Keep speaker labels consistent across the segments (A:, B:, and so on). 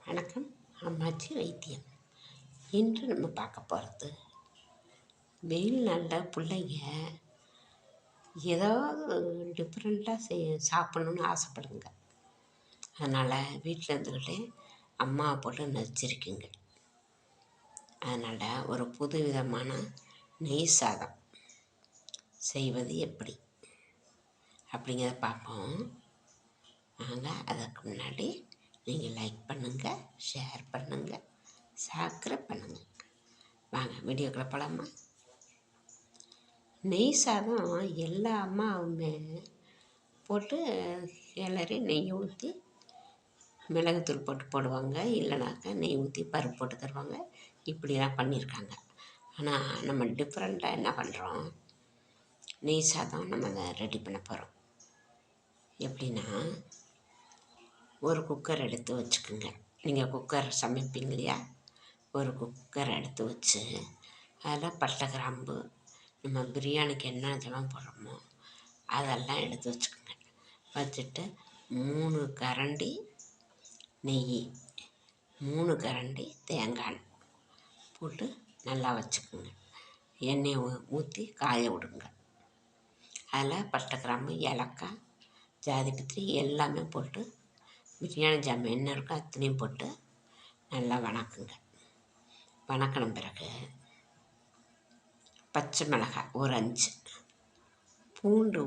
A: வணக்கம். அம்மாச்சி வைத்தியம். இன்று நம்ம பார்க்க போகிறது, வெயில் நாளில் பிள்ளைங்க ஏதாவது டிஃப்ரெண்ட்டாக சாப்பிட்ணுன்னு ஆசைப்படுங்க. அதனால் வீட்டில் இருந்துக்கிட்டே அம்மா போட்டு நச்சிருக்குங்க. அதனால் ஒரு புது விதமான நெய் சாதம் செய்வது எப்படி அப்படிங்கிறத பார்ப்போம். நாங்கள் அதற்கு முன்னாடி நீங்கள் லைக் பண்ணுங்கள், ஷேர் பண்ணுங்கள், சப்ஸ்கிரைப் பண்ணுங்கள். வாங்க வீடியோக்குள்ளே போகலாமா? நெய் சாதம் எல்லா அம்மாவுமே போட்டு கிளறி நெய் ஊற்றி மிளகுத்தூள் போடுவாங்க. இல்லைனாக்கா நெய் ஊற்றி பருப்பு போட்டு தருவாங்க. இப்படிலாம் பண்ணியிருக்காங்க. ஆனால் நம்ம டிஃப்ரெண்ட்டாக என்ன பண்ணுறோம், நெய் சாதம் நம்ம அதை ரெடி பண்ண போகிறோம். எப்படின்னா, ஒரு குக்கர் எடுத்து வச்சுக்கோங்க. நீங்கள் குக்கர் சமைப்பீங்க இல்லையா, ஒரு குக்கர் எடுத்து வச்சு அதில் பட்டை, கிராம்பு, நம்ம பிரியாணிக்கு என்ன இதெல்லாம் போடுறோமோ அதெல்லாம் எடுத்து வச்சுக்கோங்க. வச்சுட்டு 3 கரண்டி நெய், 3 கரண்டி தேங்காய் போட்டு நல்லா வச்சுக்கோங்க. எண்ணெயை ஊற்றி காய விடுங்க. அதில் பட்டை, கிராம்பு, ஏலக்காய், ஜாதிபத்திரி எல்லாமே போட்டு பிரியாணி ஜாமான் என்ன இருக்கோ அத்தனையும் போட்டு நல்லா வணக்குங்க. வணக்கின பிறகு பச்சை மிளகாய் ஒரு 5, பூண்டு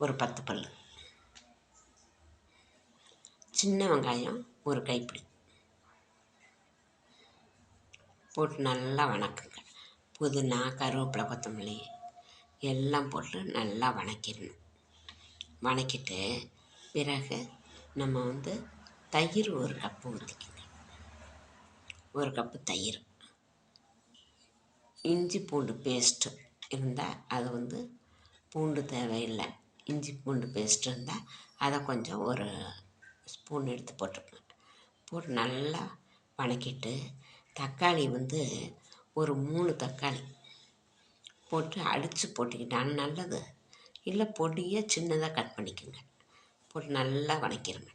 A: ஒரு 10 பல், சின்ன வெங்காயம் ஒரு கைப்பிடி போட்டு நல்லா வணக்குங்க. புதினா, கருவேப்பிலை, கொத்தமல்லி எல்லாம் போட்டு நல்லா வணக்கிடணும். வணக்கிட்டு பிறகு நம்ம தயிர் ஒரு கப்பு ஊற்றிக்கோங்க. ஒரு கப்பு தயிர். இஞ்சி பூண்டு பேஸ்ட்டு இருந்தால் அது பூண்டு தேவையில்லை. இஞ்சி பூண்டு பேஸ்ட் இருந்தால் அதை கொஞ்சம் ஒரு ஸ்பூன் எடுத்து போட்டுக்கோங்க. போட்டு நல்லா வணக்கிட்டு தக்காளி ஒரு 3 தக்காளி போட்டு அடித்து போட்டுக்கிட்டாலும் நல்லது. இல்லை பொடியாக சின்னதாக கட் பண்ணிக்கோங்க. போட்டு நல்லா வணக்கிடுங்க.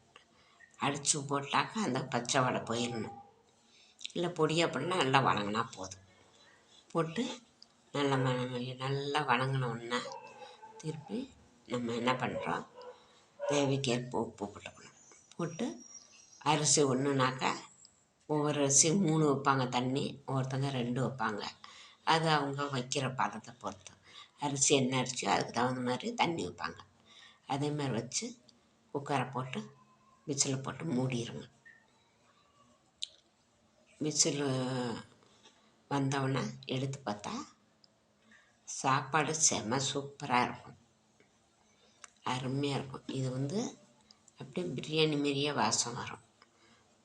A: அடித்து போட்டாக்கா அந்த பச்சை வடை போயிடணும். இல்லை பொடியாக பண்ணால் நல்லா வணங்கினா போதும். போட்டு நல்லா வணங்கினோன்னா திருப்பி நம்ம என்ன பண்ணுறோம், தேவைக்கேற்ப உப்பு போட்டுக்கணும். போட்டு அரிசி ஒன்றுனாக்கா ஒவ்வொரு அரிசி 3 வைப்பாங்க தண்ணி, ஒவ்வொருத்தங்க 2 வைப்பாங்க. அது அவங்க வைக்கிற பதத்தை பொறுத்து. அரிசி என்ன அரிசியோ அதுக்கு தகுந்த மாதிரி தண்ணி வைப்பாங்க. அதே மாதிரி வச்சு குக்கரை போட்டு விசில் போட்டு மூடிடுங்க. விசில் வந்தவுடனே எடுத்து பார்த்தா சாப்பாடு செம சூப்பராக இருக்கும், அருமையாக இருக்கும். இது அப்படியே பிரியாணி மாரியே வாசம் வரும்.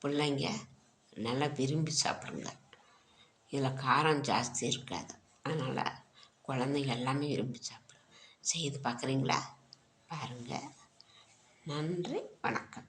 A: பிள்ளைங்க நல்லா விரும்பி சாப்பிடுங்க. இதில் காரம் ஜாஸ்தி இருக்காது. அதனால் குழந்தைங்க எல்லாமே விரும்பி சாப்பிடும். செய்து பார்க்குறீங்களா? பாருங்கள். நன்றி, வணக்கம்.